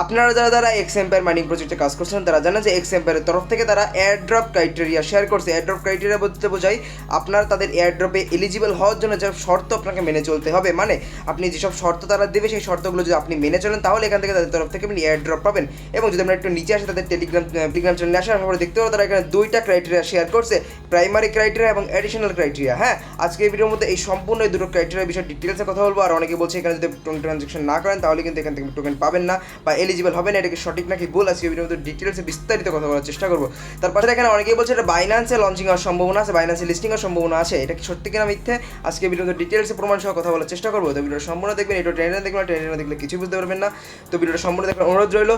আপনারা যারা x empire mining প্রজেক্টে কাজ করছেন তারা জানেন যে এক্স এম্পায়ারের তরফ থেকে তারা এয়ারড্রপ ক্রাইটেরিয়া শেয়ার করছে। এয়ারড্রপ ক্রাইটেরিয়া বলতে বোঝায় আপনার তাদের এয়ারড্রপে এলিজিবল হওয়ার জন্য যে শর্ত আপনাকে মেনে চলতে হবে, মানে আপনি যেসব শর্ত তারা দেবে সেই শর্তগুলো যদি আপনি মেনে চলেন তাহলে এখান থেকে তাদের তরফ থেকে আপনি এয়ারড্রপ পাবেন। এবং যদি আমরা একটু নিচে আসি তাদের টেলিগ্রাম চ্যানেলে আসার পরে দেখতে পাবো তারা এখানে দুইটা ক্রাইটেরিয়া শেয়ার করছে, প্রাইমারি ক্রাইটেরিয়া এবং অ্যাডিশনাল ক্রাইটেরিয়া। হ্যাঁ, আজকে এই ভিডিওর মধ্যে এই সম্পূর্ণ এই দুটো ক্রাইটেরিয়ার বিষয়ে ডিটেলসে কথা বলবো। আর অনেকে বলছে এখানে যদি টোকেন ট্রানজাকশন না করেন তাহলে কিন্তু এখান থেকে টোকেন পাবেন না বা এলিজিবল হবে না, এটাকে সঠিক নাকি ভুল আজকে ভিডিওর মধ্যে ডিটেলসে বিস্তারিত কথা বলার চেষ্টা করবো। তার পাশে এখানে অনেকেই বলছে এটা বাইন্যান্সে লঞ্চিং হওয়ার সম্ভাবনা আছে, বাইন্যান্সে লিস্টিং হওয়ার সম্ভাবনা আছে, এটা কি সত্যি কিনা মিথ্যে আজকে ভিডিওতে ডিটেলসে প্রমাণ সহ কথা বলার চেষ্টা করবো। তো ভিডিওটা সম্পূর্ণ দেখবেন, এটা ট্রেনে দেখবেন, ট্রেনে দেখলে কিছু বুঝতে পারবেন না। তো ভিডিওটা সম্পূর্ণ দেখবেন অনুরোধ রইল,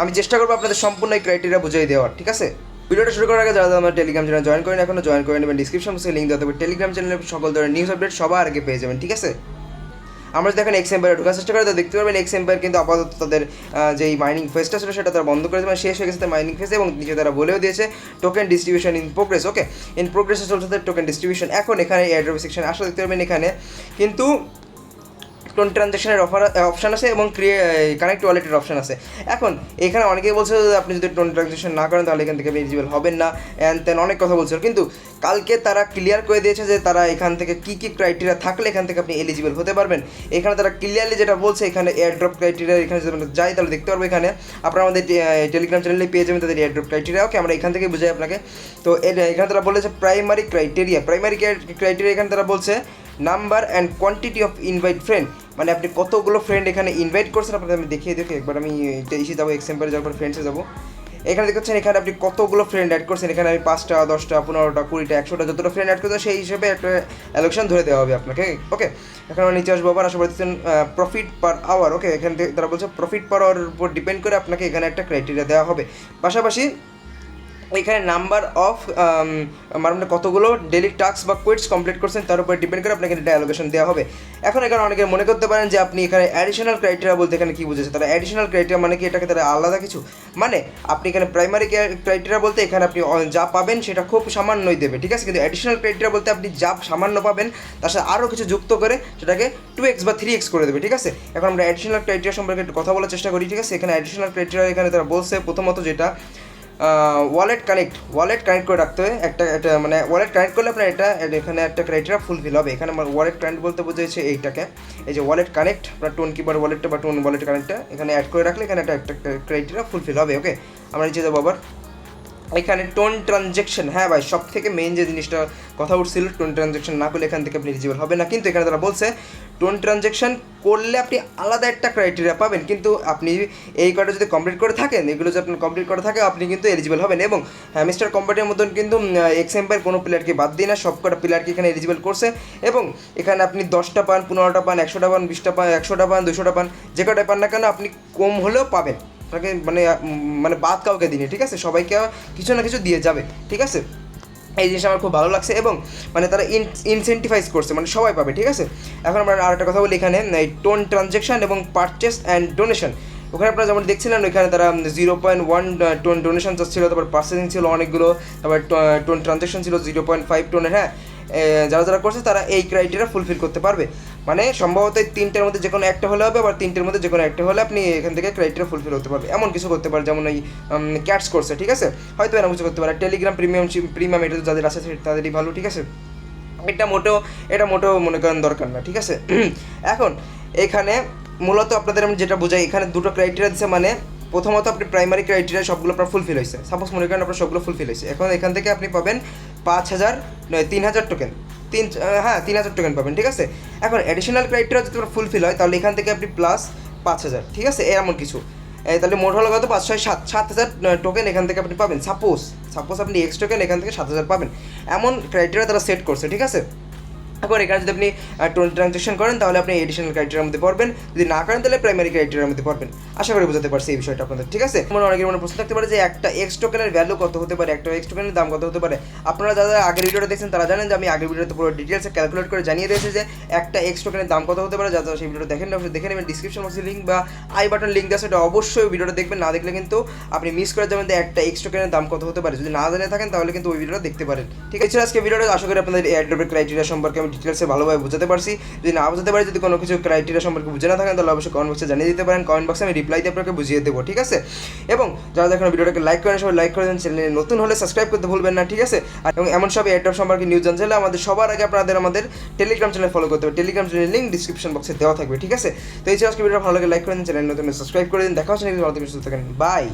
আমি চেষ্টা করবো আপনাদের সম্পূর্ণ এই ক্রাইটেরিয়া বুঝিয়ে দেওয়ার, ঠিক আছে। ভিডিওটা শুরু করার আগে যারা আমার টেলিগ্রাম চ্যানেল জয়েন করেন এখনো জয়েন করে নেবেন, ডিসক্রিপশন বক্সে লিঙ্ক দেওয়া থাকবে, টেলিগ্রাম চ্যানেলের সকল ধরনের নিউজ আপডেট সবার আগে পেয়ে যাবেন, ঠিক আছে। আমরা যদি এখন এক্স এম্পায়ারে ঢোকার চেষ্টা করি তো দেখতে পারবেন এক্স এম্পায়ার কিন্তু আপাতত তাদের যেই মাইনিং ফেজটা ছিল সেটা তারা বন্ধ করে দেবে, শেষ হয়ে গেছে তার মাইনিং ফেজ, এবং নিচে তারা বলেও দিয়েছে token distribution in progress. Okay, in প্রোগ্রেসে চলছে তাদের টোকেন ডিস্ট্রিবিউশন। এখন এখানে এয়ারড্রপ সেকশন আসলে দেখতে পারবেন এখানে কিন্তু টোন ট্রানজ্যাকশনের অপশান আছে এবং কানেক্ট ওয়ালেটের অপশান আছে। এখন এখানে অনেকেই বলছে যে আপনি যদি টোন ট্রানজ্যাকশন না করেন তাহলে এখান থেকে আপনি এলিজিবল হবেন না, অ্যান্ড তেন অনেক কথা বলছিল, কিন্তু কালকে তারা ক্লিয়ার করে দিয়েছে যে তারা এখান থেকে কী কী ক্রাইটেরিয়া থাকলে এখান থেকে আপনি এলিজিবল হতে পারবেন। এখানে তারা ক্লিয়ারলি যেটা বলছে এখানে এয়ারড্রপ ক্রাইটেরিয়া, এখানে যদি আমরা যাই তাহলে দেখতে পারবো এখানে আপনারা আমাদের টেলিগ্রাম চ্যানেলে পেয়ে যাবেন তাদের এয়ারড্রপ ক্রাইটেরিয়া। ওকে, আমরা এখান থেকে বুঝাই আপনাকে। তো এখানে তারা বলেছে প্রাইমারি ক্রাইটেরিয়া এখানে তারা বলছে number and quantity of invite friend, মানে আপনি কতগুলো ফ্রেন্ড এখানে ইনভাইট করছেন আপনাদের আমি দেখিয়ে দেখি একবার। আমি এসে যাবো এক্স এম্পায়ারে যাওয়ার পর ফ্রেন্ডসে যাবো, এখানে দেখছেন এখানে আপনি কতগুলো ফ্রেন্ড অ্যাড করছেন। এখানে আমি 5টা 10টা 15টা 20টা 100টা যতটা ফ্রেন্ড অ্যাড করতে সেই হিসেবে একটা অ্যালোকেশন ধরে দেওয়া হবে আপনাকে। ওকে, এখন আমরা নিচে আসবো আবার, আশা করতেছেন প্রফিট পার আওয়ার। ওকে, এখান থেকে তারা বলছে প্রফিট পার আওয়ার উপর ডিপেন্ড করে আপনাকে এখানে একটা ক্রাইটেরিয়া দেওয়া হবে। পাশাপাশি এখানে নাম্বার অফ মানে কতগুলো ডেলি টাস্ক বা কোয়েটস কমপ্লিট করছেন তার উপর ডিপেন্ড করে আপনাকে একটা অ্যালোকেশন দেওয়া হবে। এখন এখানে অনেকে মনে করতে পারেন যে আপনি এখানে অ্যাডিশনাল ক্রাইটেরিয়া বলতে এখানে কী বুঝেছে তারা, অ্যাডিশনাল ক্রাইটেরিয়া মানে কি এটাকে তারা আলাদা কিছু, মানে আপনি এখানে প্রাইমারি ক্রাইটেরিয়া বলতে এখানে আপনি যা পাবেন সেটা খুব সামান্যই দেবে, ঠিক আছে, কিন্তু অ্যাডিশনাল ক্রাইটেরিয়া বলতে আপনি যা সামান্য পাবেন তার সাথে আরও কিছু যুক্ত করে সেটাকে 2x বা 3x করে দেবে, ঠিক আছে। এখন আমরা অ্যাডিশনাল ক্রাইটেরিয়া সম্পর্কে একটু কথা বলার চেষ্টা করি, ঠিক আছে। এখানে অ্যাডিশনাল ক্রাইটেরিয়া এখানে তারা বলছে প্রথমত যেটা ওয়ালেট কানেক্ট করে রাখতে হবে একটা মানে ওয়ালেট কানেক্ট করলে আপনার এটা এখানে একটা ক্রাইটেরিয়া ফুলফিল হবে। এখানে আমার ওয়ালেট কানেক্ট বলতে বোঝাচ্ছে এইটাকে, এই যে ওয়ালেট কানেক্ট আপনার টোন কিপার ওয়ালেটটা বা টোন ওয়ালেট কানেক্টটা এখানে অ্যাড করে রাখলে এখানে একটা ক্রাইটেরিয়া ফুলফিল হবে। ওকে, আমরা নিচে যাবো আবার, এখানে টোন ট্রানজ্যাকশন, হ্যাঁ ভাই সব থেকে মেইন যে জিনিসটা কথা উঠছিল টোন ট্রানজ্যাকশন না করলে এখান থেকে আপনি এলিজিবল হবে না, কিন্তু এখানে তারা বলছে টোন ট্রানজ্যাকশন করলে আপনি আলাদা একটা ক্রাইটেরিয়া পাবেন, কিন্তু আপনি এই কটা যদি কমপ্লিট করে থাকেন এগুলো যদি আপনার কমপ্লিট করে থাকে আপনি কিন্তু এলিজিবল হবেন। এবং হ্যাঁ, মিস্টার কম্পিউটারের মতন কিন্তু এক্স এম্পায়ার কোনো প্লেয়ারকে বাদ দিয়ে না, সব কটা প্লেয়ারকে এখানে এলিজিবল করছে। এবং এখানে আপনি 10টা পান 15টা পান 100টা পান 20টা পান 100টা পান 200টা পান যে কটাই পান না কেন আপনি কম হলেও পাবেন, আপনাকে মানে বাদ কাউকে দিনে, ঠিক আছে, সবাইকে কিছু না কিছু দিয়ে যাবে, ঠিক আছে। এই জিনিসটা আমার খুব ভালো লাগছে এবং মানে তারা ইনসেন্টিভাইজ করছে, মানে সবাই পাবে, ঠিক আছে। এখন আমরা আরেকটা কথা বলি, এখানে এই টোন ট্রানজ্যাকশন এবং পারচেস অ্যান্ড ডোনেশন, ওখানে আপনারা যেমন দেখছিলেন ওইখানে তারা 0.1 টোন ডোনেশন ছিল, তারপর পার্সেসিং ছিল অনেকগুলো, তারপর টোন ট্রানজ্যাকশন ছিল 0.5 টোনের। হ্যাঁ, যারা করছে তারা এই ক্রাইটেরিয়া ফুলফিল করতে পারবে, মানে সম্ভবত এই 3টের মধ্যে যে কোনো একটা হলে হবে, আবার 3টের মধ্যে যে কোনো একটা হলে আপনি এখান থেকে ক্রাইটেরিয়া ফুলফিল হতে পারবে, এমন কিছু করতে পারে। যেমন এই ক্যাটস করছে, ঠিক আছে, হয়তো এরকম কিছু করতে পারে। টেলিগ্রাম প্রিমিয়াম এটা যাদের আছে তাদেরই ভালো, ঠিক আছে, এটা মোটেও মনে করেন দরকার না, ঠিক আছে। এখন এখানে মূলত আপনাদের আমি যেটা বোঝাই, এখানে দুটো ক্রাইটেরিয়া দিচ্ছে, মানে প্রথমত আপনি প্রাইমারি ক্রাইটেরিয়া সবগুলো আপনার ফুলফিল হয়েছে, সাপোজ মনে করেন আপনার সবগুলো ফুলফিল হয়েছে, এখন এখান থেকে আপনি পাবেন 3,000 টোকেন, 3,000 টোকেন পাবেন, ঠিক আছে। এখন অ্যাডিশনাল ক্রাইটেরিয়া যদি আপনার ফুলফিল হয় তাহলে এখান থেকে আপনি প্লাস 5,000, ঠিক আছে, এমন কিছু, তাহলে মোট হলো কত 5 6 7,000 টোকেন এখান থেকে আপনি পাবেন। সাপোজ আপনি এক্স টোকেন এখান থেকে 7,000 পাবেন, এমন ক্রাইটেরিয়া তারা সেট করছে, ঠিক আছে। এখন এখানে যদি আপনি টোন ট্রানজ্যাকশন করেন তাহলে আপনি এডিশনাল ক্রাইটেরিয়ার মধ্যে পড়বেন, যদি না করেন তাহলে প্রাইমারি ক্রাইটেরিয়ার মধ্যে পড়বেন। আশা করি বুঝতে পারছি এই বিষয়টা আপনাদের, ঠিক আছে। অনেকের মনে প্রশ্ন থাকতে পারে যে একটা এক্স টোকেনের ভ্যালু কত হতে পারে, একটা এক্স টোকেনের দাম কত হতে পারে। আপনারা যারা আগের ভিডিওটা দেখছেন তারা জানেন যে আমি আগের ভিডিওতে পুরো ডিটেলসে ক্যালকুলেট করে জানিয়ে দিয়েছি যে একটা এক্স টোকেনের দাম কত হতে পারে। যারা সেই ভিডিওটা দেখেন অবশ্যই দেখে নেবেন, ডিসক্রিপশন বক্সে লিঙ্ক বা আই বাটন লিঙ্ক আছে, এটা অবশ্যই ভিডিওটা দেখবেন, না দেখলে কিন্তু আপনি মিস করে যাবেন যে একটা এক্স টোকেনের দাম কত হতে পারে। যদি না জেনে থাকেন তাহলে কিন্তু ওই ভিডিওটা দেখতে পারেন, ঠিক আছে। আজকে ভিডিওটা আশা করি আপনাদের এয়ারড্রপের ক্রাইটেরিয়া সম্পর্কে আমি আমি ডিটেলসে ভালোভাবে বোঝাতে পারছি। যদি না বোঝাতে পারি, যদি কোনো কিছু ক্রাইটেরিয়া সম্পর্কে বুঝে না থাকেন, তাহলে অবশ্যই কমেন্ট বক্সে জানিয়ে দিতে পারেন। কমেন্ট বক্সে আমি রিপ্লাই দিয়ে আপনাকে বুঝিয়ে দেবো, ঠিক আছে? এবং যারা দেখুন ভিডিওটাকে লাইক করেন, সবাই লাইক করে দেন। চ্যানেলে নতুন হলে সাবস্ক্রাইব করতে ভুলবেন না, ঠিক আছে? আর এবং এমন সব এয়ারড্রপ সম্পর্কে নিউজ জানতে হলে আমাদের সবার আগে আমাদের টেলিগ্রাম চ্যানেল ফলো করতে হবে। টেলিগ্রাম চ্যানেলের লিঙ্ক ডিসক্রিপশন বক্সে দেওয়া থাকবে, ঠিক আছে? তো এই ছিল আজকে ভিডিও, ভালো লাগে লাইক করে দিন, চ্যানেল নতুন সাবস্ক্রাইব করে দিন। দেখা হচ্ছে নেক্সট ভালো থেকে সুস্থ থাকেন, বাই।